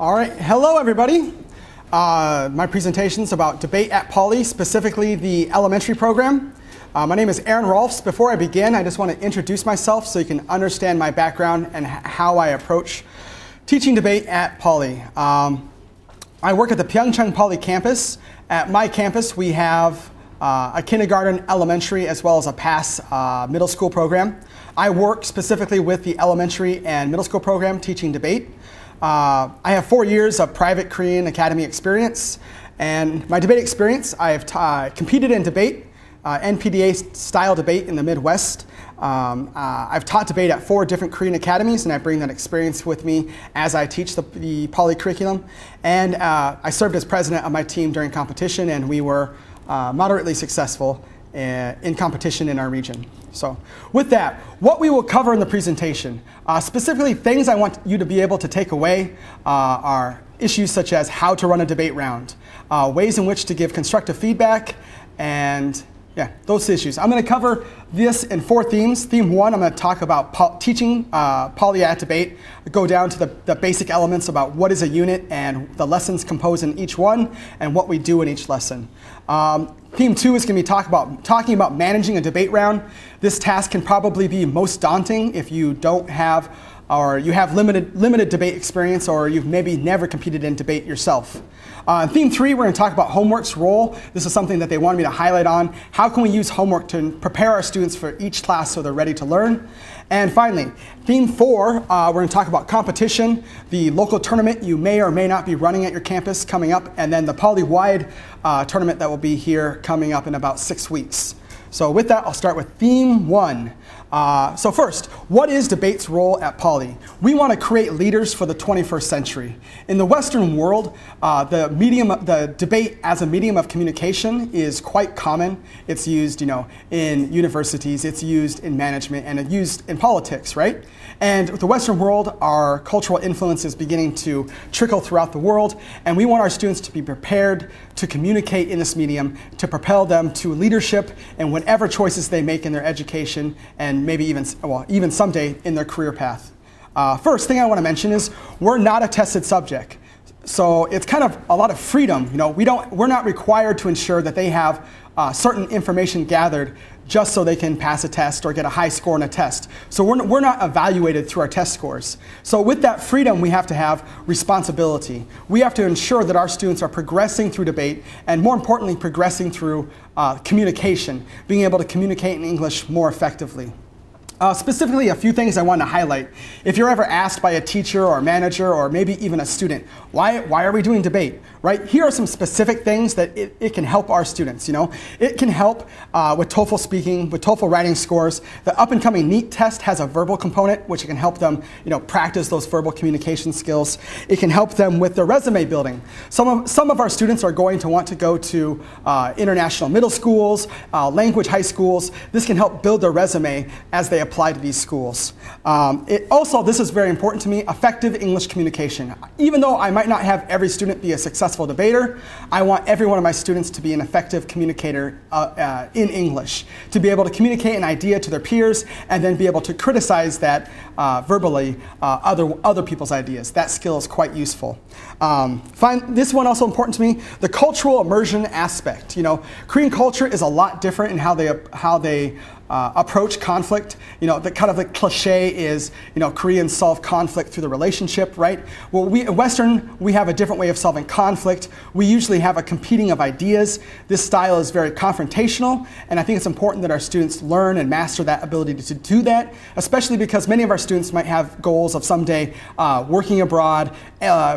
All right, hello everybody. My presentation is about debate at Poly, specifically the elementary program. My name is Aaron Rolfs. Before I begin, I just want to introduce myself so you can understand my background and how I approach teaching debate at Poly. I work at the Pyeongchang Poly campus. At my campus, we have a kindergarten, elementary, as well as a PASS middle school program. I work specifically with the elementary and middle school program teaching debate. I have 4 years of private Korean Academy experience, and my debate experience, I have competed in debate, NPDA style debate in the Midwest. I've taught debate at 4 different Korean academies, and I bring that experience with me as I teach the Poly curriculum. And I served as president of my team during competition, and we were moderately successful in competition in our region. So with that, what we will cover in the presentation, specifically things I want you to be able to take away are issues such as how to run a debate round, ways in which to give constructive feedback, and yeah, those issues. I'm going to cover this in 4 themes. Theme 1, I'm going to talk about teaching Poly at debate, go down to the basic elements about what is a unit and the lessons composed in each one and what we do in each lesson. Theme 2 is going to be talking about managing a debate round. This task can probably be most daunting if you don't have or you have limited debate experience, or you've maybe never competed in debate yourself. Theme 3, we're going to talk about homework's role. This is something that they wanted me to highlight on. How can we use homework to prepare our students for each class so they're ready to learn? And finally, theme 4, we're going to talk about competition, the local tournament you may or may not be running at your campus coming up, and then the Poly-wide tournament that will be here coming up in about 6 weeks. So with that, I'll start with theme 1. So first, what is debate's role at Poly? We want to create leaders for the 21st century. In the Western world, the debate as a medium of communication is quite common. It's used, in universities, it's used in management, and it's used in politics, right? And with the Western world, our cultural influence is beginning to trickle throughout the world, and we want our students to be prepared to communicate in this medium, to propel them to leadership in whatever choices they make in their education, and maybe even someday in their career path. First thing I want to mention is we're not a tested subject. So it's kind of a lot of freedom. We're not required to ensure that they have certain information gathered just so they can pass a test or get a high score on a test. So we're not evaluated through our test scores. So with that freedom, we have to have responsibility. We have to ensure that our students are progressing through debate, and more importantly, progressing through communication, being able to communicate in English more effectively. Specifically, a few things I want to highlight. If you're ever asked by a teacher or manager or maybe even a student, why are we doing debate, right? Here are some specific things that it can help our students, It can help with TOEFL speaking, with TOEFL writing scores. The up-and-coming NEET test has a verbal component, which can help them, practice those verbal communication skills. It can help them with their resume building. Some of our students are going to want to go to international middle schools, language high schools. This can help build their resume as they apply to these schools. Also, this is very important to me, effective English communication. Even though I might not have every student be a successful debater, I want every one of my students to be an effective communicator in English, to be able to communicate an idea to their peers and then be able to criticize that verbally, other people's ideas. That skill is quite useful. This one also important to me, the cultural immersion aspect. Korean culture is a lot different in how they approach conflict. The kind of the cliche is, Koreans solve conflict through the relationship, right? Well, in Western, we have a different way of solving conflict. We usually have a competing of ideas. This style is very confrontational, and I think it's important that our students learn and master that ability to do that, especially because many of our students might have goals of someday working abroad,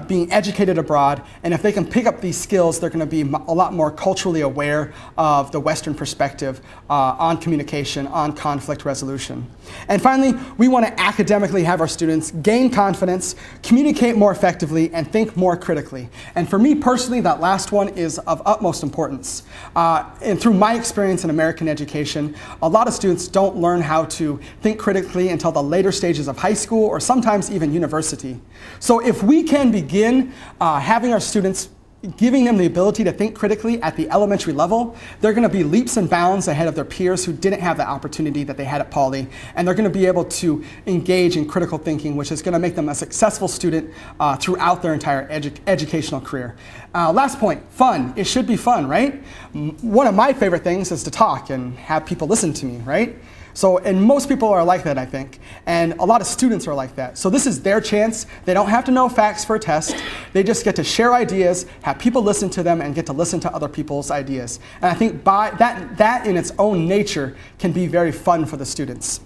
being educated abroad, and if they can pick up these skills, they're going to be a lot more culturally aware of the Western perspective on communication, on conflict resolution. And finally, we want to academically have our students gain confidence, communicate more effectively, and think more critically. And for me personally, that last one is of utmost importance. And through my experience in American education, a lot of students don't learn how to think critically until the later stages of high school or sometimes even university. So if we can begin having our students giving them the ability to think critically at the elementary level, they're going to be leaps and bounds ahead of their peers who didn't have the opportunity that they had at Poly, and they're going to be able to engage in critical thinking, which is going to make them a successful student throughout their entire educational career. Last point, fun. It should be fun, right? One of my favorite things is to talk and have people listen to me, right? So, and most people are like that, I think, and a lot of students are like that. So this is their chance. They don't have to know facts for a test. They just get to share ideas, have people listen to them, and get to listen to other people's ideas. And I think by that in its own nature can be very fun for the students.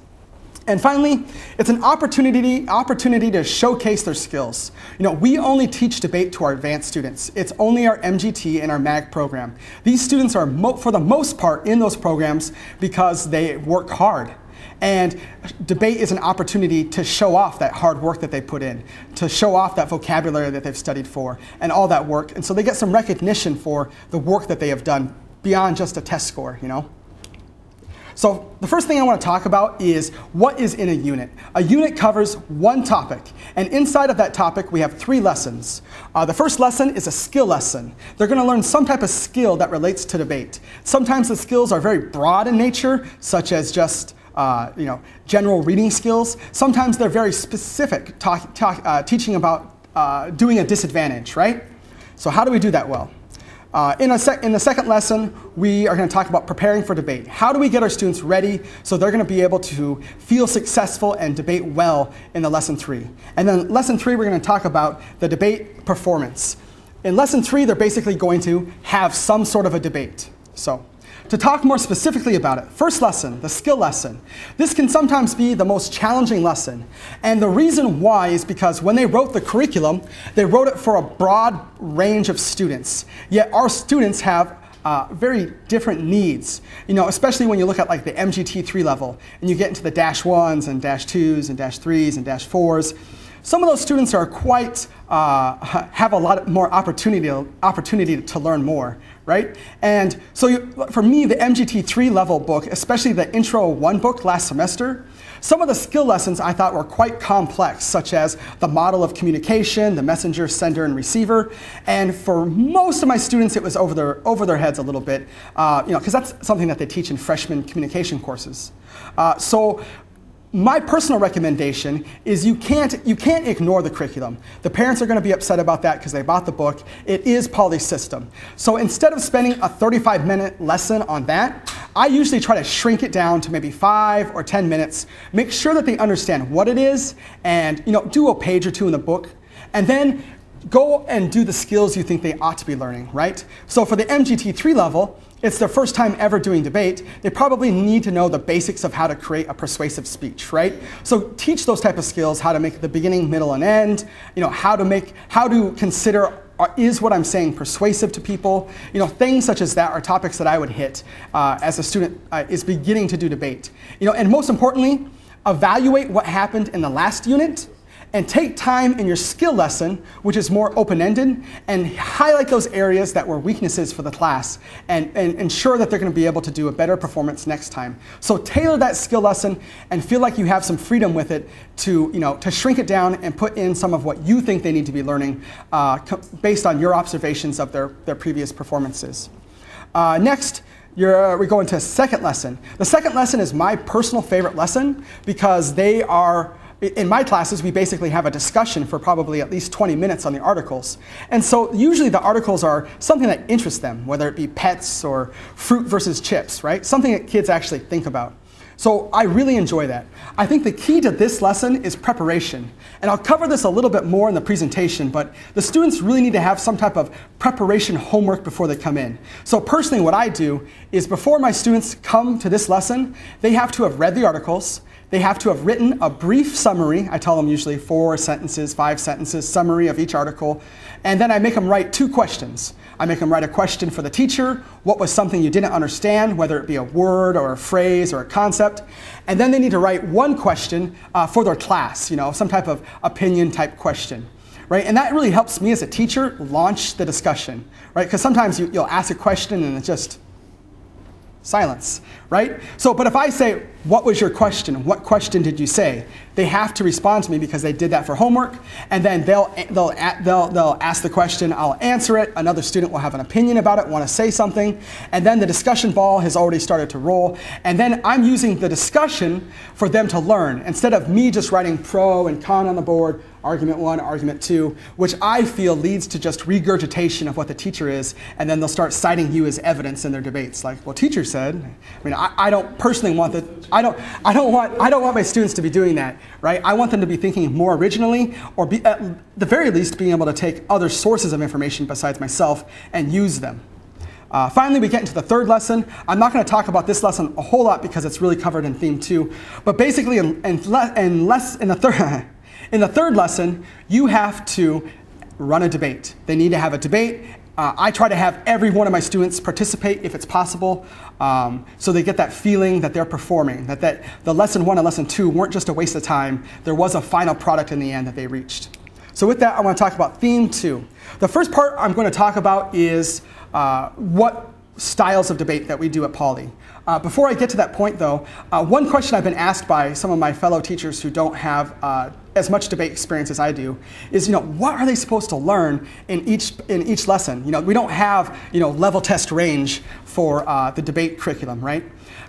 And finally, it's an opportunity to showcase their skills. You know, we only teach debate to our advanced students. It's only our MGT and our MAG program. These students are, for the most part, in those programs because they work hard. And debate is an opportunity to show off that hard work that they put in, to show off that vocabulary that they've studied for, and all that work. And so they get some recognition for the work that they have done beyond just a test score, you know? So the first thing I want to talk about is what is in a unit. A unit covers one topic, and inside of that topic we have 3 lessons. The first lesson is a skill lesson. They're going to learn some type of skill that relates to debate. Sometimes the skills are very broad in nature, such as just general reading skills. Sometimes they're very specific, teaching about doing a disadvantage, right? So how do we do that well? In the second lesson, we are going to talk about preparing for debate. How do we get our students ready so they're going to be able to feel successful and debate well in the lesson 3. And then lesson 3, we're going to talk about the debate performance. In lesson 3, they're basically going to have some sort of a debate. So, to talk more specifically about it, first lesson, the skill lesson. This can sometimes be the most challenging lesson. And the reason why is because when they wrote the curriculum, they wrote it for a broad range of students. Yet our students have very different needs, especially when you look at like the MGT 3 level and you get into the -1s and -2s and -3s and -4s. Some of those students are quite, have a lot more opportunity to learn more, right? And so for me, the MGT 3 level book, especially the Intro 1 book last semester, some of the skill lessons I thought were quite complex, such as the model of communication, the messenger, sender, and receiver. And for most of my students, it was over their heads a little bit, because that's something that they teach in freshman communication courses. So my personal recommendation is you can't ignore the curriculum. The parents are going to be upset about that because they bought the book. It is Poly system. So instead of spending a 35-minute lesson on that, I usually try to shrink it down to maybe 5 or 10 minutes, make sure that they understand what it is, and do a page or 2 in the book, and then go and do the skills you think they ought to be learning, right? So for the MGT 3 level, it's their first time ever doing debate. They probably need to know the basics of how to create a persuasive speech, right? So teach those type of skills, how to make the beginning, middle, and end, how to consider, is what I'm saying persuasive to people? Things such as that are topics that I would hit as a student is beginning to do debate. And most importantly, evaluate what happened in the last unit and take time in your skill lesson, which is more open-ended, and highlight those areas that were weaknesses for the class and ensure that they're going to be able to do a better performance next time. So tailor that skill lesson and feel like you have some freedom with it to shrink it down and put in some of what you think they need to be learning based on your observations of their previous performances. Next, we go into a second lesson. The second lesson is my personal favorite lesson because they are, in my classes, we basically have a discussion for probably at least 20 minutes on the articles. And so usually the articles are something that interests them, whether it be pets or fruit versus chips, right? Something that kids actually think about. So I really enjoy that. I think the key to this lesson is preparation. And I'll cover this a little bit more in the presentation, but the students really need to have some type of preparation homework before they come in. So personally, what I do is before my students come to this lesson, they have to have read the articles. They have to have written a brief summary. I tell them usually 4 sentences, 5 sentences, summary of each article. And then I make them write 2 questions. I make them write a question for the teacher. What was something you didn't understand, whether it be a word or a phrase or a concept. And then they need to write 1 question for their class, some type of opinion type question. Right? And that really helps me as a teacher launch the discussion. Right? Because sometimes you'll ask a question and it's just silence, right? So, but if I say, what was your question? What question did you say? They have to respond to me because they did that for homework, and then they'll ask the question, I'll answer it, another student will have an opinion about it, want to say something, and then the discussion ball has already started to roll, and then I'm using the discussion for them to learn, instead of me just writing pro and con on the board, argument 1, argument 2, which I feel leads to just regurgitation of what the teacher is, and then they'll start citing you as evidence in their debates. Like, well, teacher said. I mean, I don't personally want that. I don't want my students to be doing that, right? I want them to be thinking more originally, or be, at the very least, being able to take other sources of information besides myself and use them. Finally, we get into the third lesson. I'm not going to talk about this lesson a whole lot because it's really covered in theme 2, but basically, in the third lesson, you have to run a debate. They need to have a debate. I try to have every one of my students participate if it's possible, so they get that feeling that they're performing, that the lesson 1 and lesson 2 weren't just a waste of time. There was a final product in the end that they reached. So with that, I want to talk about theme 2. The first part I'm going to talk about is what styles of debate that we do at Poly. Before I get to that point, though, one question I've been asked by some of my fellow teachers who don't have as much debate experience as I do is, what are they supposed to learn in each lesson? We don't have, level test range for the debate curriculum, right?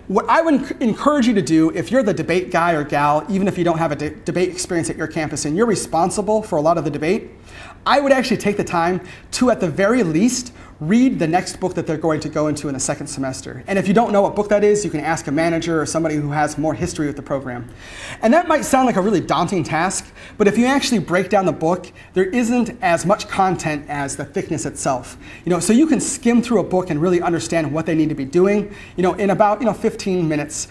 What I would encourage you to do, if you're the debate guy or gal, even if you don't have a debate experience at your campus and you're responsible for a lot of the debate, I would actually take the time to, at the very least, read the next book that they're going to go into in the second semester. And if you don't know what book that is, you can ask a manager or somebody who has more history with the program. And that might sound like a really daunting task, but if you actually break down the book, there isn't as much content as the thickness itself. So you can skim through a book and really understand what they need to be doing, in about 15 minutes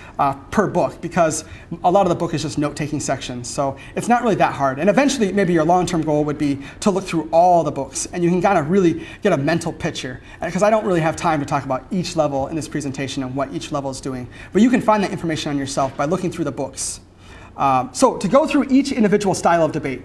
per book, because a lot of the book is just note-taking sections. So it's not really that hard. And eventually, maybe your long-term goal would be to look through all the books, and you can kind of really get a mental picture. Because I don't really have time to talk about each level in this presentation and what each level is doing. But you can find that information on yourself by looking through the books. So to go through each individual style of debate,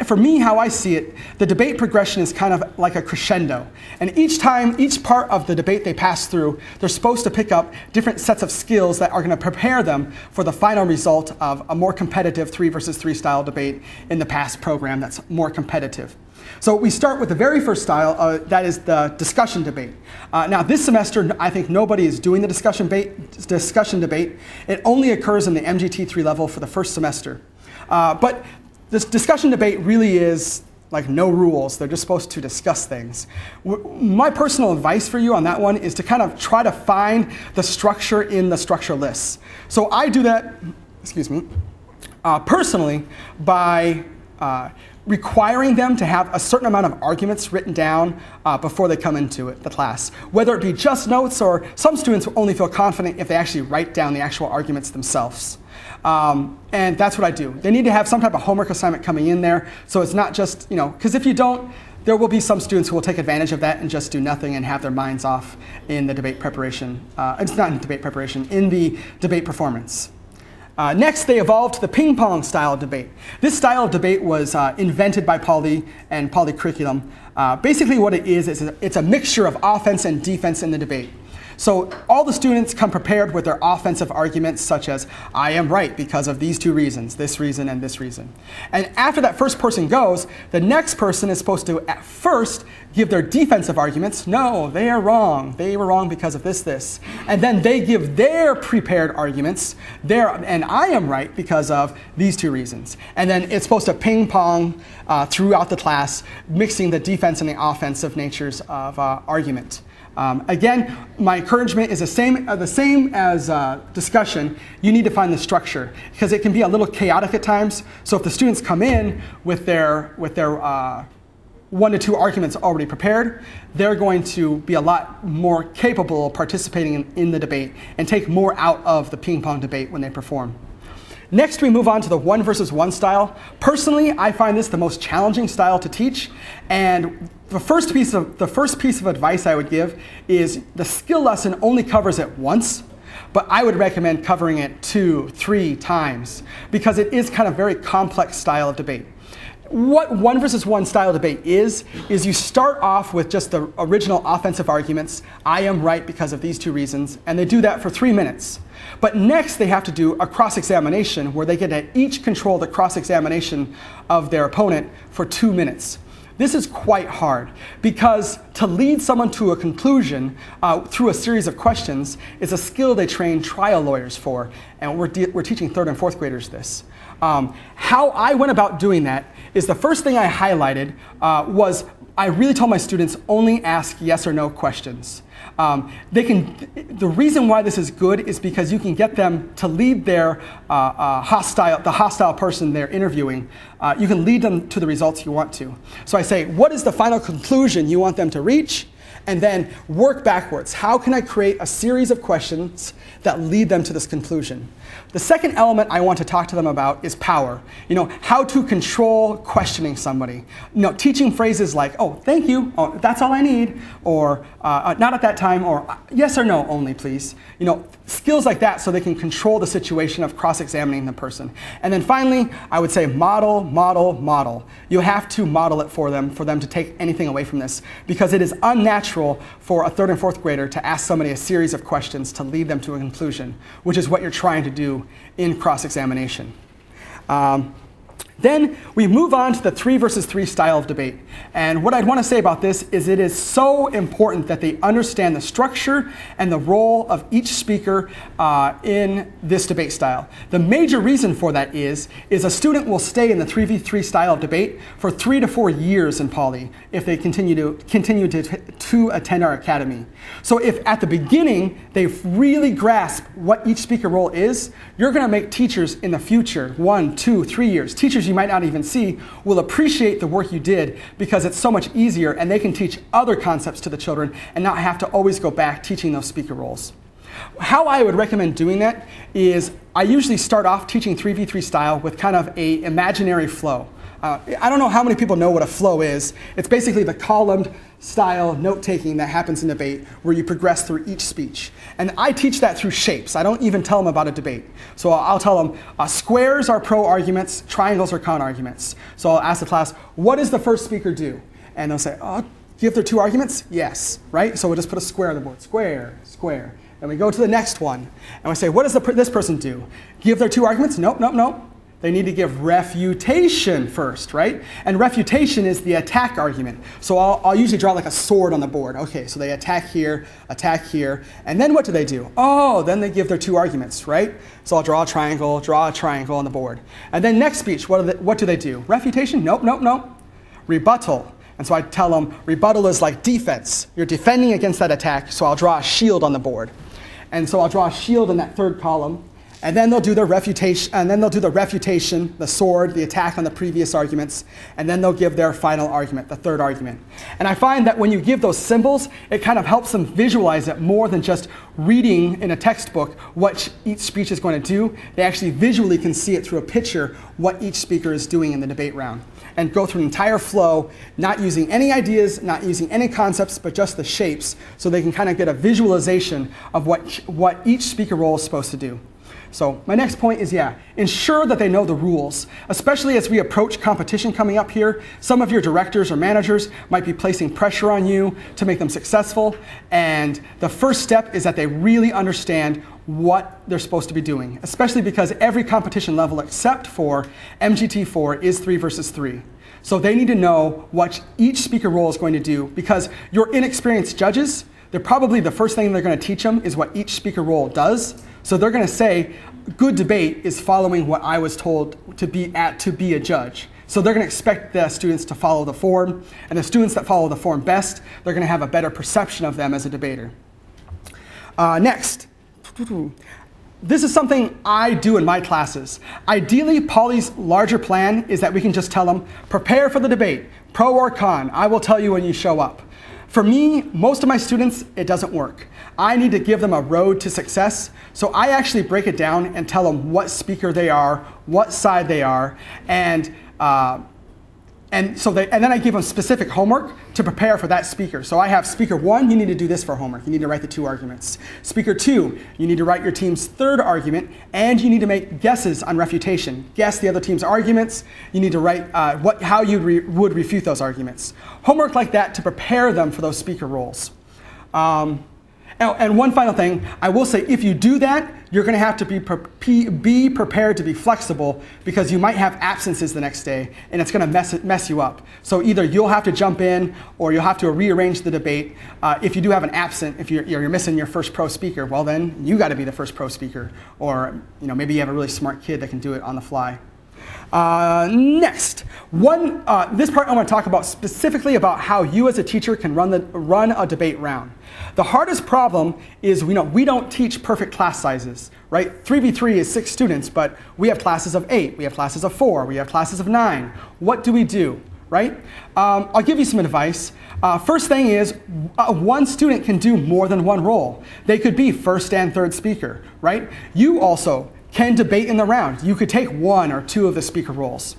for me, how I see it, the debate progression is kind of like a crescendo. And each part of the debate they pass through, they're supposed to pick up different sets of skills that are going to prepare them for the final result of a more competitive 3 versus 3 style debate in the past program that's more competitive. So we start with the very first style, that is the discussion debate. Now this semester, I think nobody is doing the discussion debate. It only occurs in the MGT3 level for the first semester. But this discussion debate really is like no rules. They're just supposed to discuss things. My personal advice for you on that one is to kind of try to find the structure in the structure lists. So I do that, personally by requiring them to have a certain amount of arguments written down before they come into the class. Whether it be just notes, or some students only feel confident if they actually write down the actual arguments themselves. And that's what I do. They need to have some type of homework assignment coming in there, so it's not just, because if you don't, there will be some students who will take advantage of that and just do nothing and have their minds off in the debate preparation. It's not in debate preparation, in the debate performance. Next, they evolved to the ping pong style of debate. This style of debate was invented by Poly and Poly curriculum. Basically what it is it's a mixture of offense and defense in the debate. So all the students come prepared with their offensive arguments, such as, I am right because of these 2 reasons, this reason and this reason. And after that first person goes, the next person is supposed to, at first, give their defensive arguments. No, they are wrong. They were wrong because of this. And then they give their prepared arguments, and I am right because of these 2 reasons. And then it's supposed to ping pong throughout the class, mixing the defense and the offensive natures of argument. Again, my encouragement is the same as discussion. You need to find the structure, because it can be a little chaotic at times. So if the students come in with their 1 to 2 arguments already prepared, they're going to be a lot more capable of participating in the debate and take more out of the ping pong debate when they perform. Next, we move on to the 1 versus 1 style. Personally, I find this the most challenging style to teach, and the first piece of advice I would give is the skill lesson only covers it once, but I would recommend covering it 2, 3 times, because it is kind of a very complex style of debate. what 1 versus 1 style debate is you start off with just the original offensive arguments. I am right because of these 2 reasons, and they do that for 3 minutes. But next they have to do a cross-examination where they get to each control the cross-examination of their opponent for 2 minutes. This is quite hard because to lead someone to a conclusion through a series of questions is a skill they train trial lawyers for, and we're teaching 3rd and 4th graders this. How I went about doing that is the first thing I highlighted was I really told my students only ask yes or no questions. The reason why this is good is because you can get them to lead their the hostile person they're interviewing. You can lead them to the results you want to. So I say, what is the final conclusion you want them to reach? And then work backwards. How can I create a series of questions that lead them to this conclusion? The second element I want to talk to them about is power. How to control questioning somebody. Teaching phrases like, oh, thank you, oh, that's all I need, or not at that time, or yes or no only, please. Skills like that so they can control the situation of cross-examining the person. And then finally, I would say model, model, model. You have to model it for them to take anything away from this, because it is unnatural for a 3rd and 4th grader to ask somebody a series of questions to lead them to a conclusion, which is what you're trying to do in cross-examination. Then we move on to the 3 versus 3 style of debate. And what I'd want to say about this is it is so important that they understand the structure and the role of each speaker in this debate style. The major reason for that is a student will stay in the 3v3 style of debate for 3 to 4 years in Poly if they continue to attend our academy. So if at the beginning they really grasp what each speaker role is, you're going to make teachers in the future, 1, 2, 3 years, teachers you might not even see, will appreciate the work you did because it's so much easier and they can teach other concepts to the children and not have to always go back teaching those speaker roles. How I would recommend doing that is I usually start off teaching 3v3 style with kind of an imaginary flow. I don't know how many people know what a flow is. It's basically the columned style note-taking that happens in debate where you progress through each speech. And I teach that through shapes. I don't even tell them about a debate. So I'll tell them squares are pro-arguments, triangles are con-arguments. So I'll ask the class, what does the first speaker do? And they'll say, oh, give their 2 arguments? Yes, right? So we'll just put a square on the board, square, square. And we go to the next one, and we say, what does this person do? Give their 2 arguments? Nope, nope, nope. They need to give refutation first, right? And refutation is the attack argument. So I'll usually draw like a sword on the board. Okay, so they attack here, and then what do? Oh, then they give their 2 arguments, right? So I'll draw a triangle on the board. And then next speech, what do they do? Refutation? Nope, nope, nope. Rebuttal. And so I tell them, rebuttal is like defense. You're defending against that attack, so I'll draw a shield on the board. And so I'll draw a shield in that 3rd column. And then they'll do the refutation, the sword, the attack on the previous arguments, and then they'll give their final argument, the 3rd argument. And I find that when you give those symbols, it kind of helps them visualize it more than just reading in a textbook what each speech is going to do. They actually visually can see it through a picture what each speaker is doing in the debate round, and go through an entire flow, not using any ideas, not using any concepts, but just the shapes, so they can kind of get a visualization of what each speaker role is supposed to do. So my next point is, ensure that they know the rules, especially as we approach competition coming up here. Some of your directors or managers might be placing pressure on you to make them successful, and the first step is that they really understand what they're supposed to be doing, especially because every competition level except for MGT4 is 3 versus 3. So they need to know what each speaker role is going to do, because your inexperienced judges, they're probably the first thing they're going to teach them is what each speaker role does. So they're going to say, good debate is following what I was told to be a judge. So they're going to expect the students to follow the form, and the students that follow the form best, they're going to have a better perception of them as a debater. Next. This is something I do in my classes. Ideally, Poly's larger plan is that we can just tell them, prepare for the debate, pro or con, I will tell you when you show up. For me, most of my students, it doesn't work. I need to give them a road to success, so I actually break it down and tell them what speaker they are, what side they are, and And then I give them specific homework to prepare for that speaker. So I have speaker 1, you need to do this for homework. You need to write the 2 arguments. Speaker 2, you need to write your team's 3rd argument, and you need to make guesses on refutation. Guess the other team's arguments. You need to write how you would refute those arguments. Homework like that to prepare them for those speaker roles. And one final thing, I will say, if you do that, you're going to have to be prepared to be flexible, because you might have absences the next day, and it's going to mess you up. So either you'll have to jump in, or you'll have to rearrange the debate. If you do have an absent, if you're missing your first pro speaker, well then you got to be the first pro speaker, or maybe you have a really smart kid that can do it on the fly. Next, this part I want to talk about specifically about how you as a teacher can run a debate round. The hardest problem is we don't teach perfect class sizes, right? 3v3 is 6 students, but we have classes of 8, we have classes of 4, we have classes of 9. What do we do, right? I'll give you some advice. First thing is, one student can do more than one role. They could be first and third speaker, right? You also can debate in the round. You could take 1 or 2 of the speaker roles.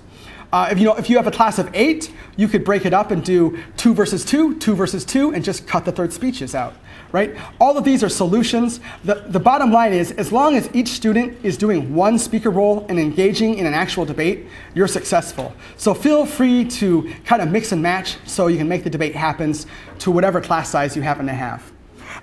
If you have a class of 8, you could break it up and do 2 versus 2, 2 versus 2, and just cut the third speeches out, right? All of these are solutions. The bottom line is, as long as each student is doing 1 speaker role and engaging in an actual debate, you're successful. So feel free to kind of mix and match so you can make the debate happen to whatever class size you happen to have.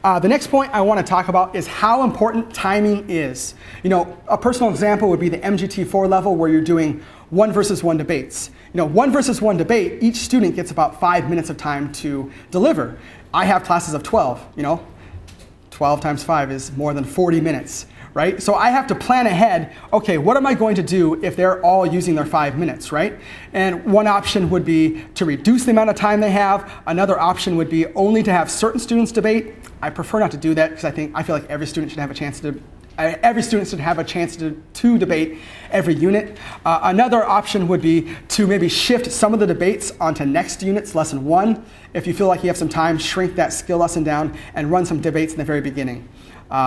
The next point I want to talk about is how important timing is. A personal example would be the MGT4 level, where you're doing 1 versus 1 debates. 1 versus 1 debate, each student gets about 5 minutes of time to deliver. I have classes of 12. 12 times 5 is more than 40 minutes, right? So I have to plan ahead, okay, what am I going to do if they're all using their 5 minutes, right? And one option would be to reduce the amount of time they have. Another option would be only to have certain students debate. I prefer not to do that, because I feel like every student should have a chance to debate every unit. Another option would be to maybe shift some of the debates onto next unit's lesson 1. If you feel like you have some time, shrink that skill lesson down and run some debates in the very beginning.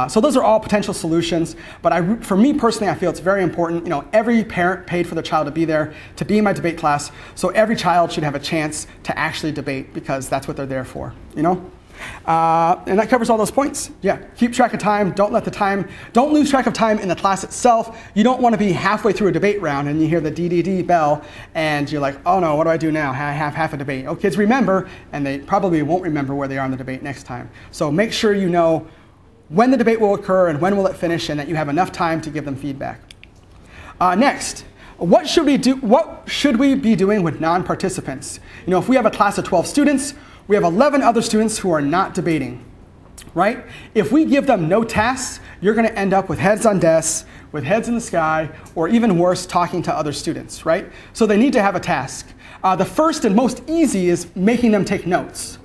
So those are all potential solutions, but for me personally, I feel it's very important. Every parent paid for their child to be there, to be in my debate class, so every child should have a chance to actually debate, because that's what they're there for, And that covers all those points. Yeah, keep track of time. Don't lose track of time in the class itself. You don't want to be halfway through a debate round and you hear the DDD bell and you're like, oh no, what do I do now? I have half a debate. Oh, kids remember, and they probably won't remember where they are in the debate next time. So make sure you know when the debate will occur and when will it finish, and that you have enough time to give them feedback. Next, what should we be doing with non-participants? If we have a class of 12 students, we have 11 other students who are not debating, right? If we give them no tasks, you're going to end up with heads on desks, with heads in the sky, or even worse, talking to other students, right? So they need to have a task. The first and most easy is making them take notes.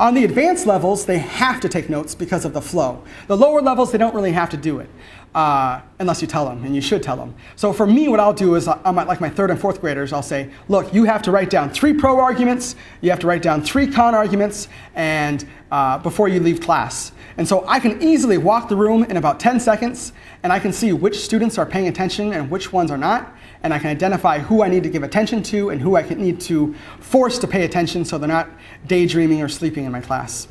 On the advanced levels, they have to take notes because of the flow. The lower levels, they don't really have to do it, unless you tell them, and you should tell them. So for me, what I'll do is, like my 3rd and 4th graders, I'll say, look, you have to write down 3 pro arguments, you have to write down 3 con arguments, and before you leave class. And so I can easily walk the room in about 10 seconds, and I can see which students are paying attention and which ones are not, and I can identify who I need to give attention to and who I need to force to pay attention so they're not daydreaming or sleeping in my class.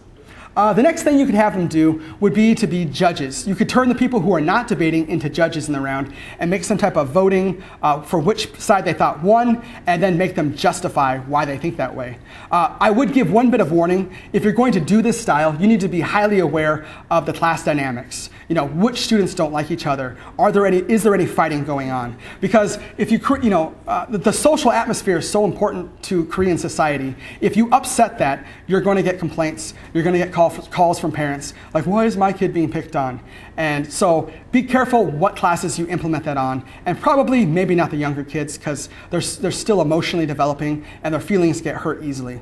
The next thing you could have them do would be to be judges. You could turn the people who are not debating into judges in the round and make some type of voting for which side they thought won, and then make them justify why they think that way. I would give one bit of warning. If you're going to do this style, you need to be highly aware of the class dynamics. Which students don't like each other? Is there any fighting going on? Because if the social atmosphere is so important to Korean society. If you upset that, you're going to get complaints. You're going to get calls from parents, like, why is my kid being picked on? And so be careful what classes you implement that on, and probably maybe not the younger kids, because they're still emotionally developing and their feelings get hurt easily.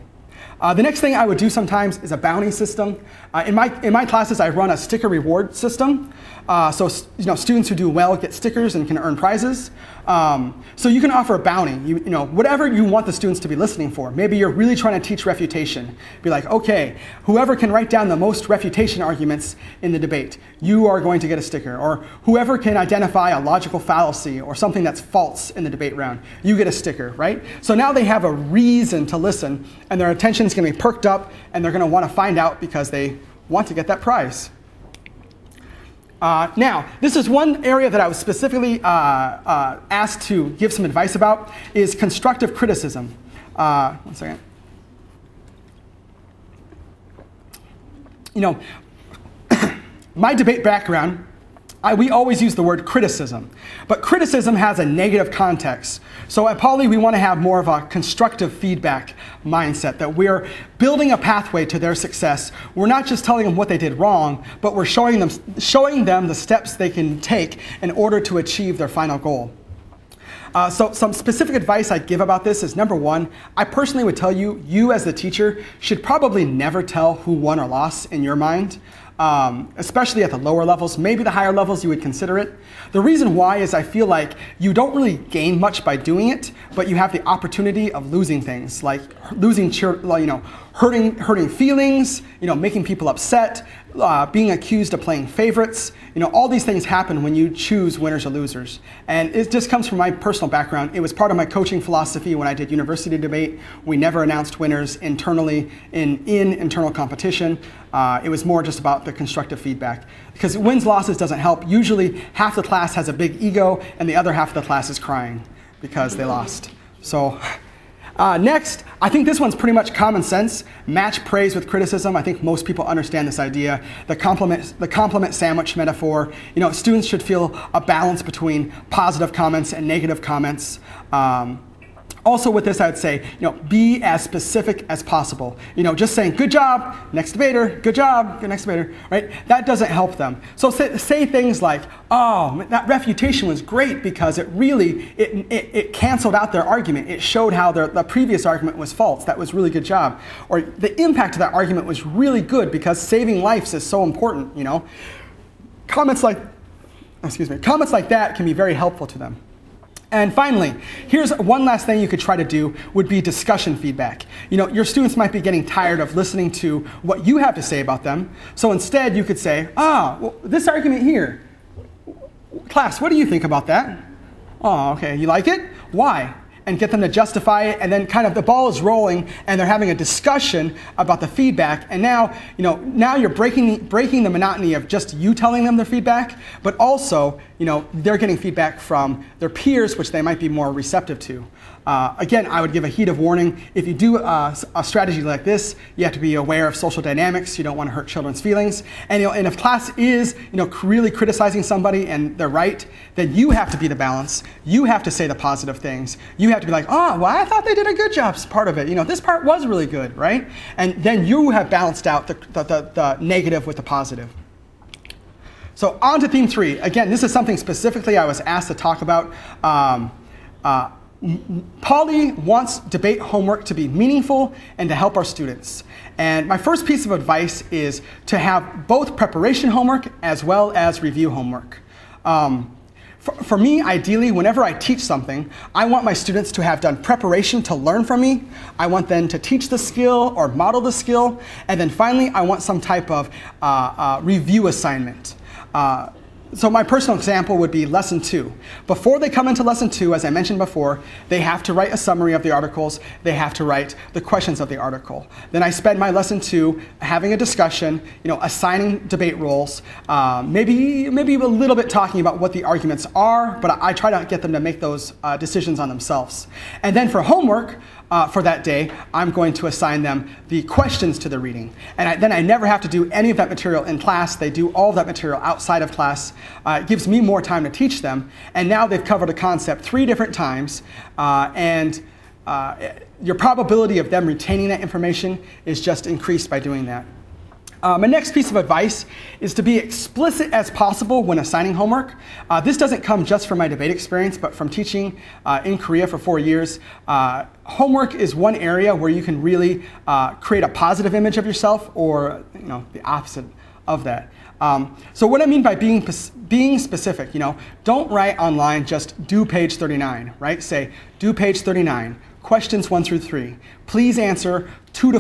The next thing I would do sometimes is a bounty system. In my classes, I run a sticker reward system. So students who do well get stickers and can earn prizes. So you can offer a bounty. Whatever you want the students to be listening for. Maybe you're really trying to teach refutation. Be like, okay, whoever can write down the most refutation arguments in the debate, you are going to get a sticker. Or whoever can identify a logical fallacy or something that's false in the debate round, you get a sticker, right? So now they have a reason to listen, and their attention is going to be perked up, and they're going to want to find out because they want to get that prize. Now, this is one area that I was specifically asked to give some advice about, is constructive criticism. One second. My debate background, we always use the word criticism, but criticism has a negative context. So at Poly, we want to have more of a constructive feedback mindset, that we're building a pathway to their success. We're not just telling them what they did wrong, but we're showing them the steps they can take in order to achieve their final goal. So some specific advice I give about this is, number one, I personally would tell you, you as the teacher should probably never tell who won or lost in your mind. Especially at the lower levels. Maybe the higher levels you would consider it. The reason why is I feel like you don't really gain much by doing it, but you have the opportunity of losing things, like losing, hurting feelings, making people upset, being accused of playing favorites. All these things happen when you choose winners or losers. And it just comes from my personal background. It was part of my coaching philosophy when I did university debate. We never announced winners internally in internal competition. It was more just about the constructive feedback. Because wins, losses doesn't help. Usually half the class has a big ego and the other half of the class is crying because they lost. So next, I think this one's pretty much common sense. Match praise with criticism. I think most people understand this idea. The compliment sandwich metaphor. Students should feel a balance between positive comments and negative comments. Also with this, I would say, be as specific as possible. Just saying, good job, next debater, good job, next debater, right? That doesn't help them. So say things like, oh, that refutation was great because it canceled out their argument. It showed how the previous argument was false. That was really good job. Or the impact of that argument was really good because saving lives is so important, Comments like that can be very helpful to them. And finally, here's one last thing you could try to do would be discussion feedback. Your students might be getting tired of listening to what you have to say about them. So instead, you could say, well, this argument here, class, what do you think about that? Oh, okay, you like it? Why? And get them to justify it, and then kind of the ball is rolling, and they're having a discussion about the feedback. And now, now you're breaking the monotony of just you telling them their feedback, but also, they're getting feedback from their peers, which they might be more receptive to. Again, I would give a heed of warning. If you do a strategy like this, you have to be aware of social dynamics. You don't want to hurt children's feelings. And, and if class is, really criticizing somebody and they're right, then you have to be the balance. You have to say the positive things. You have to be like, oh, well, I thought they did a good job. Part of it, this part was really good, right? And then you have balanced out the negative with the positive. So on to theme 3. Again, this is something specifically I was asked to talk about. Poly wants debate homework to be meaningful and to help our students. And my first piece of advice is to have both preparation homework as well as review homework. For me, ideally, whenever I teach something, I want my students to have done preparation to learn from me. I want them to teach the skill or model the skill. And then finally, I want some type of review assignment. So my personal example would be lesson 2. Before they come into lesson 2, as I mentioned before, they have to write a summary of the articles. They have to write the questions of the article. Then I spend my lesson 2 having a discussion, assigning debate roles, maybe a little bit talking about what the arguments are, but I try to get them to make those decisions on themselves. And then for homework, for that day, I'm going to assign them the questions to the reading. And then I never have to do any of that material in class. They do all of that material outside of class. It gives me more time to teach them. And now they've covered a concept 3 different times. Your probability of them retaining that information is just increased by doing that. My next piece of advice is to be explicit as possible when assigning homework. This doesn't come just from my debate experience, but from teaching in Korea for 4 years. Homework is one area where you can really create a positive image of yourself, or the opposite of that. So what I mean by being specific, don't write online just do page 39, right? Say do page 39, questions 1 through 3. Please answer 2 to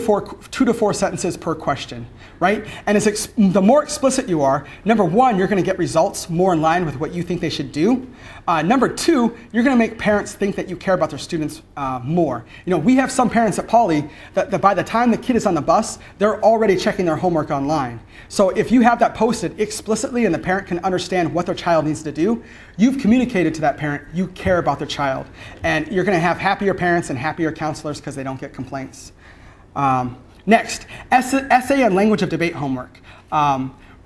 4 sentences per question, right? And the more explicit you are, number one, you're going to get results more in line with what you think they should do. Number two, you're going to make parents think that you care about their students more. We have some parents at Poly that by the time the kid is on the bus, they're already checking their homework online. So if you have that posted explicitly and the parent can understand what their child needs to do, you've communicated to that parent you care about their child. And you're going to have happier parents and happier counselors because they don't get complaints. Next, essay and language of debate homework.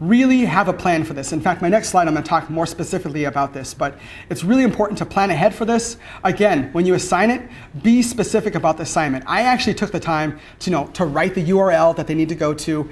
Really have a plan for this. In fact, my next slide, I'm going to talk more specifically about this, but it's really important to plan ahead for this. Again, when you assign it, be specific about the assignment. I actually took the time to write the URL that they need to go to,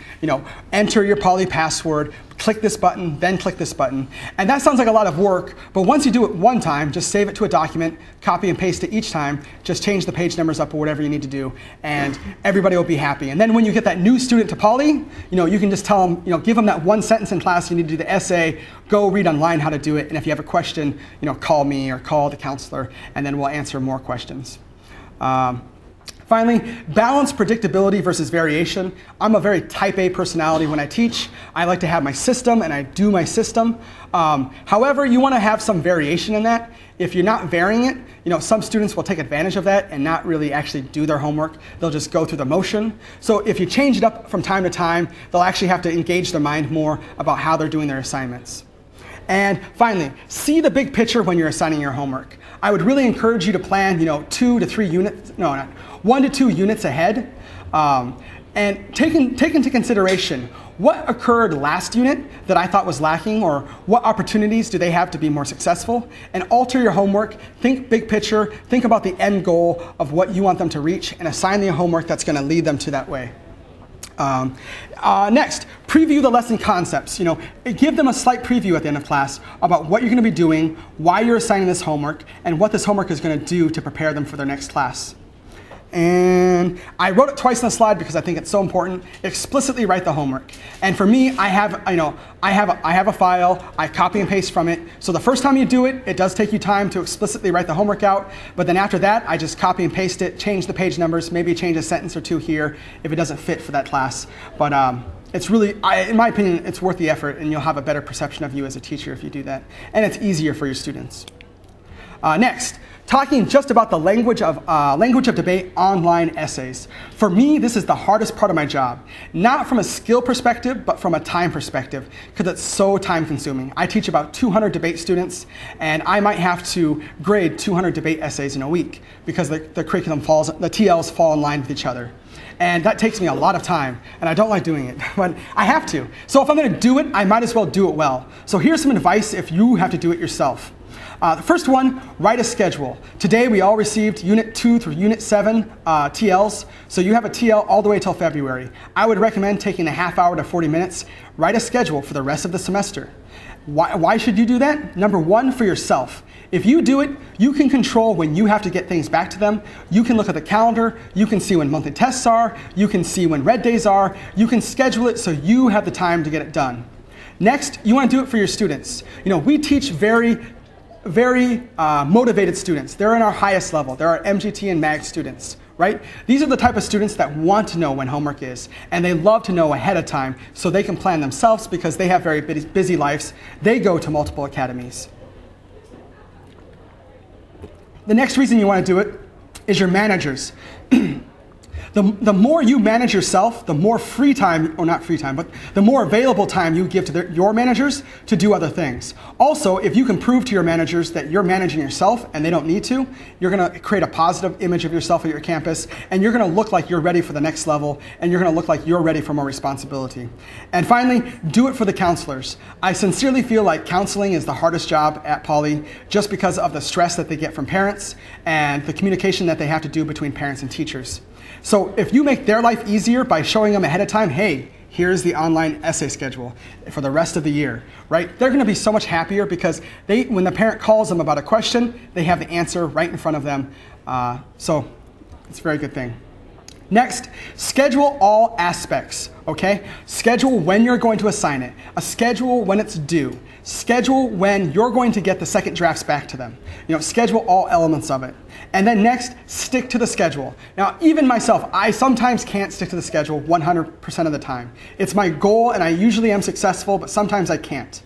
enter your Poly password, click this button, then click this button. And that sounds like a lot of work, but once you do it one time, just save it to a document, copy and paste it each time, just change the page numbers up or whatever you need to do, and everybody will be happy. And then when you get that new student to Poly, you can just tell them, give them that one sentence in class, you need to do the essay, go read online how to do it, and if you have a question, call me or call the counselor, and then we'll answer more questions. Finally, balance predictability versus variation. I'm a very type A personality when I teach. I like to have my system and I do my system. However, you want to have some variation in that. If you're not varying it, some students will take advantage of that and not really actually do their homework. They'll just go through the motion. So if you change it up from time to time, they'll actually have to engage their mind more about how they're doing their assignments. And finally, see the big picture when you're assigning your homework. I would really encourage you to plan, 2 to 3 units, 1 to 2 units ahead, and take into consideration what occurred last unit that I thought was lacking, or what opportunities do they have to be more successful, and alter your homework, think big picture, think about the end goal of what you want them to reach, and assign the homework that's going to lead them to that way. Next, preview the lesson concepts. Give them a slight preview at the end of class about what you're going to be doing, why you're assigning this homework, and what this homework is going to do to prepare them for their next class. And I wrote it twice on the slide because I think it's so important. Explicitly write the homework. And for me, I have a file. I copy and paste from it. So the first time you do it, it does take you time to explicitly write the homework out. But then after that, I just copy and paste it, change the page numbers, maybe change a sentence or two here if it doesn't fit for that class. But it's really, in my opinion, it's worth the effort, and you'll have a better perception of you as a teacher if you do that. And it's easier for your students. Next, talking just about the language of debate online essays. For me, this is the hardest part of my job. Not from a skill perspective, but from a time perspective, because it's so time consuming. I teach about 200 debate students, and I might have to grade 200 debate essays in a week because the TLs fall in line with each other. And that takes me a lot of time, and I don't like doing it, but I have to. So if I'm going to do it, I might as well do it well. So here's some advice if you have to do it yourself. The first one, write a schedule. Today we all received Unit 2 through Unit 7 TLs, so you have a TL all the way till February. I would recommend taking a half hour to 40 minutes. Write a schedule for the rest of the semester. Why should you do that? Number one, for yourself. If you do it, you can control when you have to get things back to them. You can look at the calendar, you can see when monthly tests are, you can see when red days are, you can schedule it so you have the time to get it done. Next, you want to do it for your students. We teach very motivated students. They're in our highest level. They're our MGT and MAG students, right? These are the type of students that want to know when homework is, and they love to know ahead of time so they can plan themselves because they have very busy lives. They go to multiple academies. The next reason you want to do it is your managers. The more you manage yourself, the more free time, or not free time, but the more available time you give to your managers to do other things. Also, if you can prove to your managers that you're managing yourself and they don't need to, you're going to create a positive image of yourself at your campus, and you're going to look like you're ready for the next level, and you're going to look like you're ready for more responsibility. And finally, do it for the counselors. I sincerely feel like counseling is the hardest job at Poly just because of the stress that they get from parents and the communication that they have to do between parents and teachers. So if you make their life easier by showing them ahead of time, hey, here's the online essay schedule for the rest of the year, right? They're gonna be so much happier because when the parent calls them about a question, they have the answer right in front of them. So it's a very good thing. Next, schedule all aspects, okay? Schedule when you're going to assign it, a schedule when it's due, schedule when you're going to get the second drafts back to them. Schedule all elements of it. And then next, stick to the schedule. Now, even myself, I sometimes can't stick to the schedule 100% of the time. It's my goal, and I usually am successful, but sometimes I can't.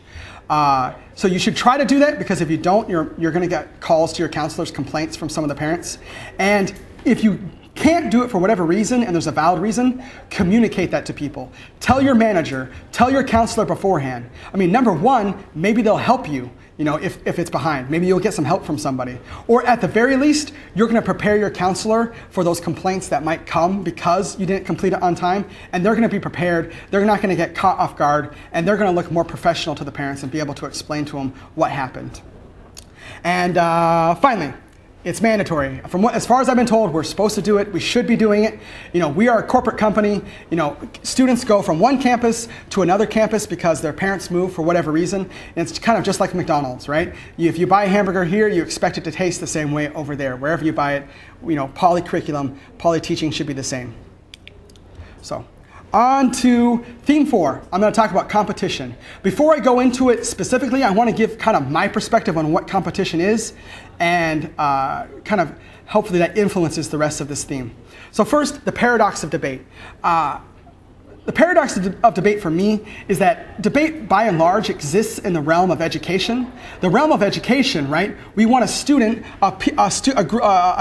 So you should try to do that, because if you don't, you're gonna get calls to your counselors, complaints from some of the parents. And if you can't do it for whatever reason, and there's a valid reason, communicate that to people. Tell your manager, tell your counselor beforehand. I mean, number one, maybe they'll help you, if it's behind. Maybe you'll get some help from somebody. Or at the very least, you're gonna prepare your counselor for those complaints that might come because you didn't complete it on time, and they're gonna be prepared, they're not gonna get caught off guard, and they're gonna look more professional to the parents and be able to explain to them what happened. And finally, it's mandatory. As far as I've been told, we're supposed to do it. We should be doing it. We are a corporate company. Students go from one campus to another campus because their parents move for whatever reason. And it's kind of just like McDonald's, right? If you buy a hamburger here, you expect it to taste the same way over there. Wherever you buy it, poly-curriculum, poly-teaching should be the same. So, on to theme 4. I'm going to talk about competition. Before I go into it specifically, I want to give kind of my perspective on what competition is, and kind of hopefully that influences the rest of this theme. So first, the paradox of debate. The paradox of debate for me is that debate, by and large, exists in the realm of education. The realm of education, right? We want a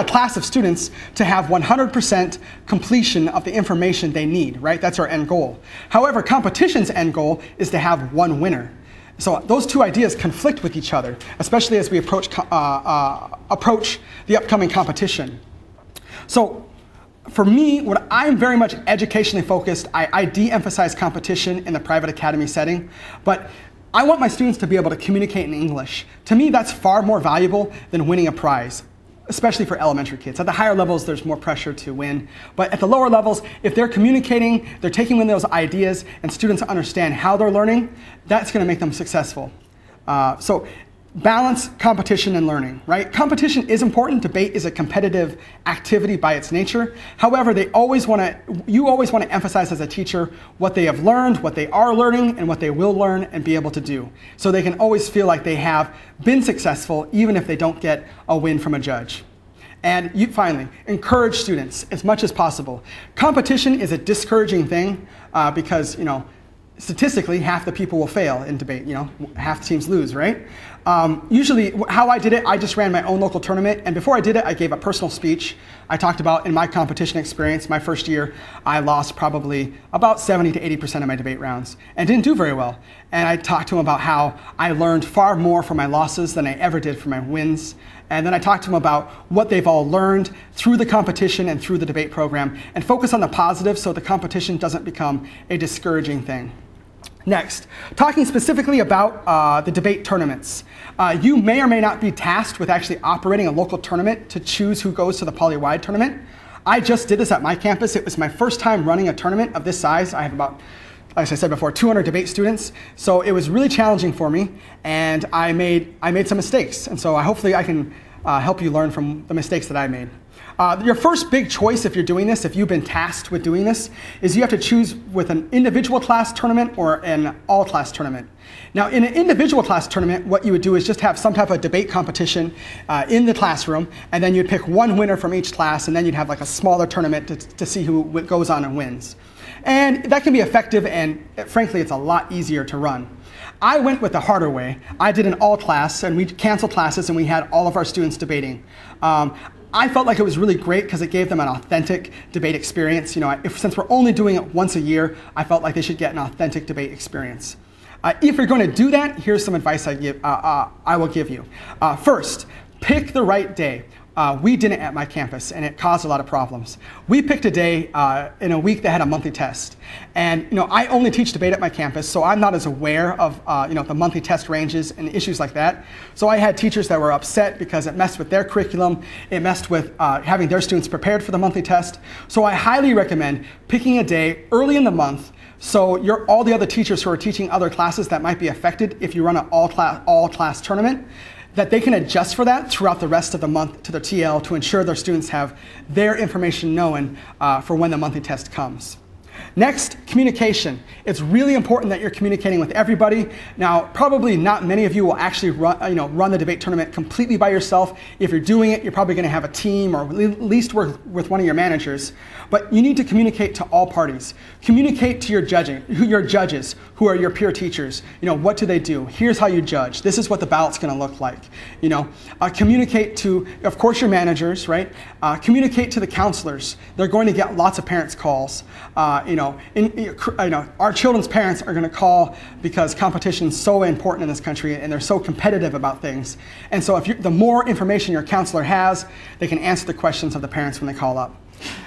class of students to have 100% completion of the information they need, right? That's our end goal. However, competition's end goal is to have one winner. So those two ideas conflict with each other, especially as we approach the upcoming competition. So, for me, I'm very much educationally focused. I de-emphasize competition in the private academy setting, but I want my students to be able to communicate in English. To me, that's far more valuable than winning a prize, especially for elementary kids. At the higher levels, there's more pressure to win, but at the lower levels, if they're communicating, they're taking in those ideas, and students understand how they're learning, that's gonna make them successful. So balance competition and learning, right? Competition is important. Debate is a competitive activity by its nature. However, you always want to emphasize as a teacher what they have learned, what they are learning, and what they will learn and be able to do. So they can always feel like they have been successful, even if they don't get a win from a judge. And finally, encourage students as much as possible. Competition is a discouraging thing because, statistically, half the people will fail in debate. Half the teams lose, right? Usually, how I did it, I just ran my own local tournament, and before I did it, I gave a personal speech. I talked about, in my competition experience, my first year, I lost probably about 70 to 80% of my debate rounds, and didn't do very well. And I talked to them about how I learned far more from my losses than I ever did from my wins. And then I talked to them about what they've all learned through the competition and through the debate program, and focus on the positive so the competition doesn't become a discouraging thing. Next, talking specifically about the debate tournaments. You may or may not be tasked with actually operating a local tournament to choose who goes to the poly-wide tournament. I just did this at my campus. It was my first time running a tournament of this size. I have about, as I said before, 200 debate students. So it was really challenging for me, and I made some mistakes. And so hopefully I can help you learn from the mistakes that I made. Your first big choice if you're doing this, if you've been tasked with doing this, is you have to choose with an individual class tournament or an all-class tournament. Now, in an individual class tournament, what you would do is just have some type of debate competition in the classroom, and then you'd pick one winner from each class, and then you'd have like a smaller tournament to see who goes on and wins. And that can be effective, and frankly, it's a lot easier to run. I went with the harder way. I did an all-class, and we canceled classes, and we had all of our students debating. I felt like it was really great because it gave them an authentic debate experience. Since we're only doing it once a year, I felt like they should get an authentic debate experience. If you're going to do that, here's some advice I will give you. First, pick the right day. We didn't at my campus, and it caused a lot of problems. We picked a day in a week that had a monthly test. And I only teach debate at my campus, so I'm not as aware of the monthly test ranges and issues like that. So I had teachers that were upset because it messed with their curriculum. It messed with having their students prepared for the monthly test. So I highly recommend picking a day early in the month So all the other teachers who are teaching other classes that might be affected if you run an all-class tournament, that they can adjust for that throughout the rest of the month to their TL to ensure their students have their information known for when the monthly test comes. Next, communication. It's really important that you're communicating with everybody. Now, probably not many of you will actually run the debate tournament completely by yourself. If you're doing it, you're probably going to have a team or at least work with one of your managers. But you need to communicate to all parties. Communicate to your judges, who are your peer teachers. What do they do? Here's how you judge. This is what the ballot's going to look like. Communicate to, of course, your managers, right? Communicate to the counselors. They're going to get lots of parents' calls. Our children's parents are going to call because competition is so important in this country and they're so competitive about things. And so the more information your counselor has, they can answer the questions of the parents when they call up.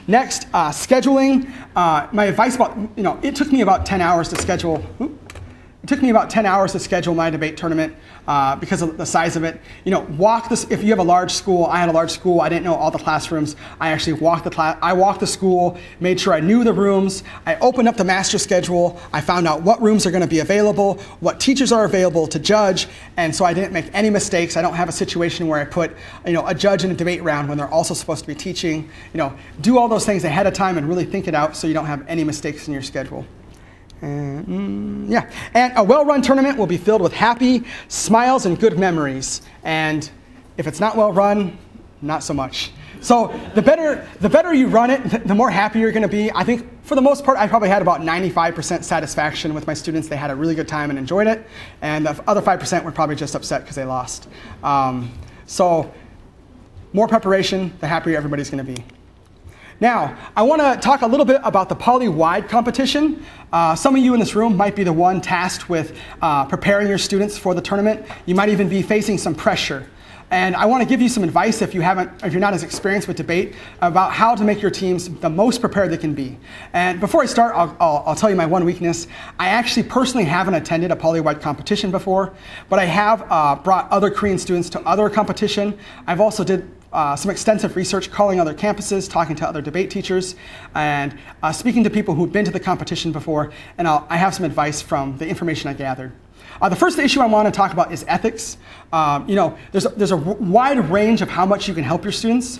Next, scheduling. My advice about, it took me about 10 hours to schedule. It took me about 10 hours to schedule my debate tournament because of the size of it. If you have a large school, I had a large school, I didn't know all the classrooms. I actually walked the school, made sure I knew the rooms. I opened up the master schedule. I found out what rooms are going to be available, what teachers are available to judge, and so I didn't make any mistakes. I don't have a situation where I put a judge in a debate round when they're also supposed to be teaching. Do all those things ahead of time and really think it out so you don't have any mistakes in your schedule. And a well-run tournament will be filled with happy smiles and good memories. And if it's not well-run, not so much. So the better you run it, the more happy you're going to be. I think for the most part, I probably had about 95% satisfaction with my students. They had a really good time and enjoyed it. And the other 5% were probably just upset because they lost. So more preparation, the happier everybody's going to be. Now, I want to talk a little bit about the poly-wide competition. Some of you in this room might be the one tasked with preparing your students for the tournament. You might even be facing some pressure. And I want to give you some advice if you're not as experienced with debate about how to make your teams the most prepared they can be. And before I start, I'll tell you my one weakness. I actually personally haven't attended a poly-wide competition before, but I have brought other Korean students to other competition. I've also did some extensive research, calling other campuses, talking to other debate teachers, and speaking to people who've been to the competition before, and I have some advice from the information I gathered. The first issue I want to talk about is ethics. There's a wide range of how much you can help your students.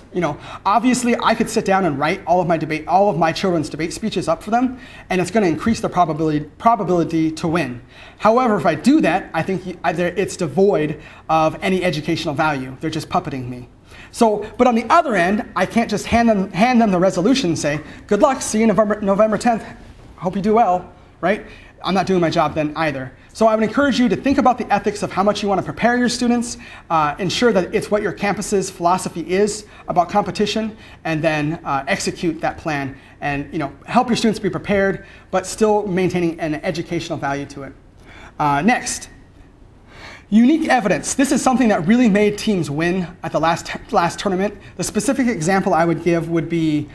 Obviously, I could sit down and write all of my children's debate speeches up for them, and it's going to increase the probability to win. However, if I do that, I think it's devoid of any educational value. They're just puppeting me. But on the other end, I can't just hand them the resolution and say, good luck, see you November 10th, hope you do well, right? I'm not doing my job then either. So I would encourage you to think about the ethics of how much you want to prepare your students, ensure that it's what your campus's philosophy is about competition, and then execute that plan and help your students be prepared, but still maintaining an educational value to it. Next. Unique evidence. This is something that really made teams win at the last tournament. The specific example I would give would be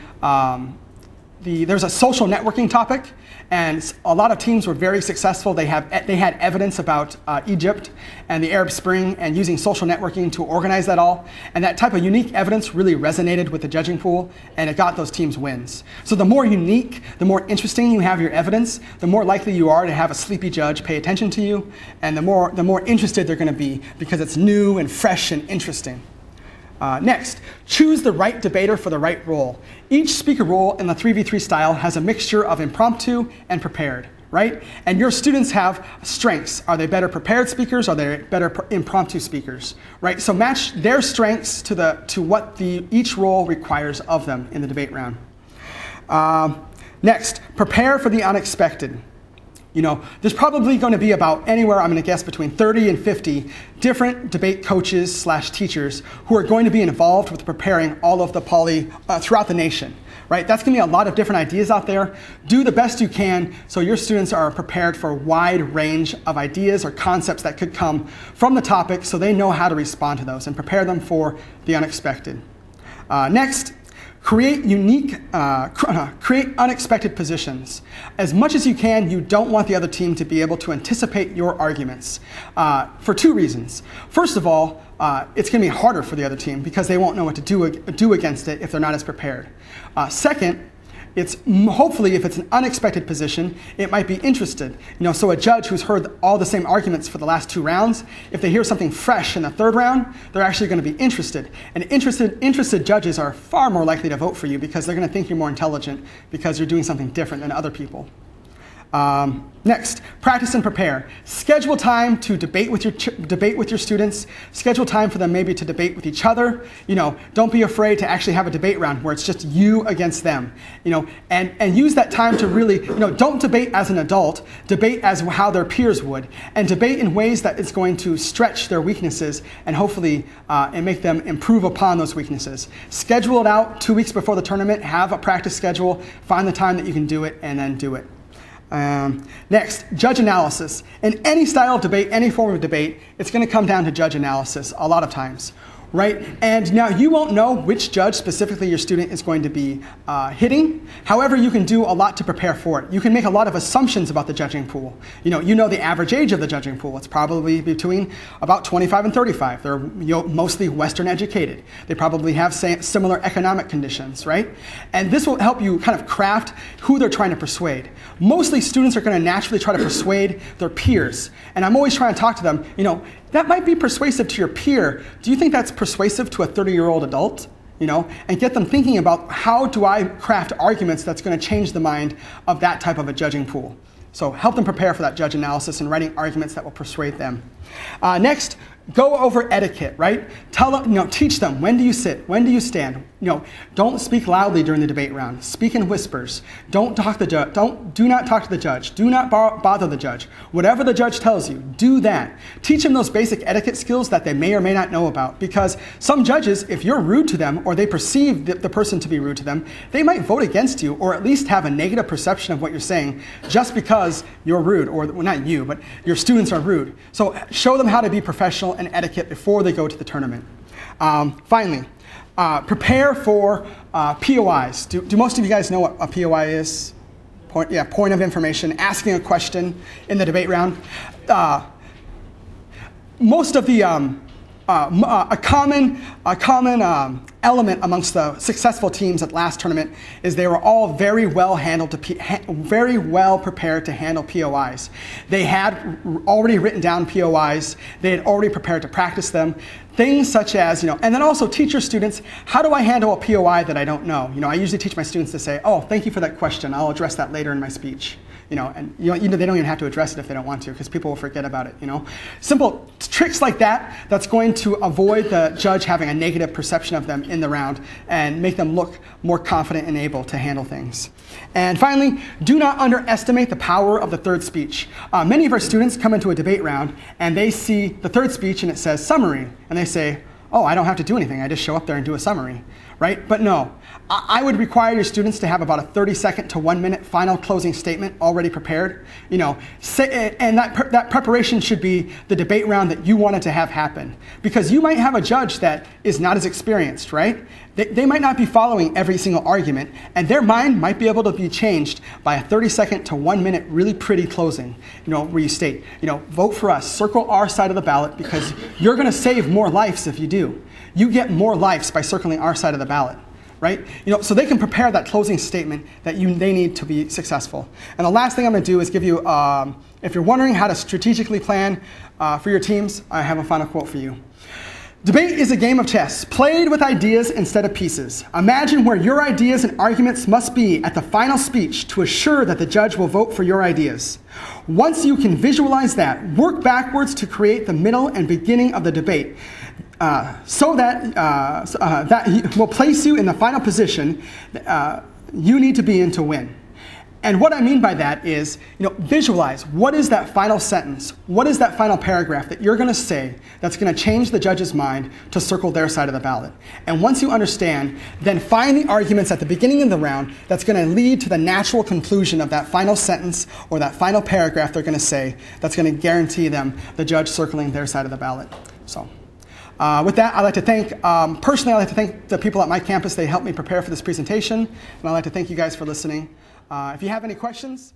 there's a social networking topic, and a lot of teams were very successful. They had evidence about Egypt and the Arab Spring and using social networking to organize that all. And that type of unique evidence really resonated with the judging pool, and it got those teams wins. So the more unique, the more interesting you have your evidence, the more likely you are to have a sleepy judge pay attention to you, and the more interested they're going to be because it's new and fresh and interesting. Next, choose the right debater for the right role. Each speaker role in the 3v3 style has a mixture of impromptu and prepared, right? And your students have strengths. Are they better prepared speakers? Are they better impromptu speakers, right? So match their strengths to what each role requires of them in the debate round. Next, prepare for the unexpected. There's probably going to be about anywhere, I'm going to guess, between 30 and 50 different debate coaches / teachers who are going to be involved with preparing all of the poly throughout the nation, right? That's going to be a lot of different ideas out there. Do the best you can so your students are prepared for a wide range of ideas or concepts that could come from the topic so they know how to respond to those and prepare them for the unexpected. Next, create unexpected positions. As much as you can, you don't want the other team to be able to anticipate your arguments for two reasons. First of all, it's going to be harder for the other team because they won't know what to do against it if they're not as prepared. Second, hopefully, if it's an unexpected position, it might be interested. So a judge who's heard all the same arguments for the last 2 rounds, if they hear something fresh in the 3rd round, they're actually going to be interested. And interested judges are far more likely to vote for you because they're going to think you're more intelligent because you're doing something different than other people. Next, practice and prepare. Schedule time to debate with your students. Schedule time for them maybe to debate with each other. Don't be afraid to actually have a debate round where it's just you against them. And use that time to really, don't debate as an adult. Debate as how their peers would, and debate in ways that it's going to stretch their weaknesses and hopefully and make them improve upon those weaknesses. Schedule it out 2 weeks before the tournament. Have a practice schedule. Find the time that you can do it, and then do it. Next, judge analysis. In any style of debate, any form of debate, it's going to come down to judge analysis a lot of times, right? And now you won't know which judge specifically your student is going to be hitting. However, you can do a lot to prepare for it. You can make a lot of assumptions about the judging pool. You know the average age of the judging pool. It's probably between about 25 and 35. They're mostly Western educated. They probably have similar economic conditions, right? And this will help you kind of craft who they're trying to persuade. Mostly students are going to naturally try to persuade their peers. And I'm always trying to talk to them, that might be persuasive to your peer. Do you think that's persuasive to a 30-year-old adult? And get them thinking about how do I craft arguments that's going to change the mind of that type of a judging pool. So help them prepare for that judge analysis and writing arguments that will persuade them. Next, go over etiquette, right? Teach them, when do you sit? When do you stand? Don't speak loudly during the debate round. Speak in whispers. Do not talk to the judge. Do not bother the judge. Whatever the judge tells you, do that. Teach them those basic etiquette skills that they may or may not know about, because some judges, if you're rude to them or they perceive the person to be rude to them, they might vote against you or at least have a negative perception of what you're saying just because you're rude, or well, not you, but your students are rude. So show them how to be professional and etiquette before they go to the tournament. Finally, prepare for POIs. Do most of you guys know what a POI is? Point of information, asking a question in the debate round. Most of the a common element amongst the successful teams at last tournament is they were all very well prepared to handle POIs. They had already written down POIs. They had already prepared to practice them. Things such as, and then also teach your students, how do I handle a POI that I don't know? I usually teach my students to say, oh, thank you for that question. I'll address that later in my speech. And they don't even have to address it if they don't want to, because people will forget about it, Simple tricks like that, that's going to avoid the judge having a negative perception of them in the round and make them look more confident and able to handle things. And finally, do not underestimate the power of the 3rd speech. Many of our students come into a debate round and they see the 3rd speech and it says summary, and they say, oh, I don't have to do anything. I just show up there and do a summary, right? But no, I would require your students to have about a 30-second to 1-minute final closing statement already prepared. And that preparation should be the debate round that you wanted to have happen. Because you might have a judge that is not as experienced, right? They might not be following every single argument, and their mind might be able to be changed by a 30-second to 1-minute really pretty closing, where you state, vote for us, circle our side of the ballot, because you're going to save more lives if you do. You get more lives by circling our side of the ballot, right? So they can prepare that closing statement that they need to be successful. And the last thing I'm going to do is give you, if you're wondering how to strategically plan for your teams, I have a final quote for you. Debate is a game of chess, played with ideas instead of pieces. Imagine where your ideas and arguments must be at the final speech to assure that the judge will vote for your ideas. Once you can visualize that, work backwards to create the middle and beginning of the debate, so that that will place you in the final position you need to be in to win. And what I mean by that is, visualize, what is that final sentence? What is that final paragraph that you're going to say that's going to change the judge's mind to circle their side of the ballot? And once you understand, then find the arguments at the beginning of the round that's going to lead to the natural conclusion of that final sentence or that final paragraph they're going to say that's going to guarantee them the judge circling their side of the ballot. So. With that, I'd like to thank, personally, I'd like to thank the people at my campus. They helped me prepare for this presentation, and I'd like to thank you guys for listening. If you have any questions,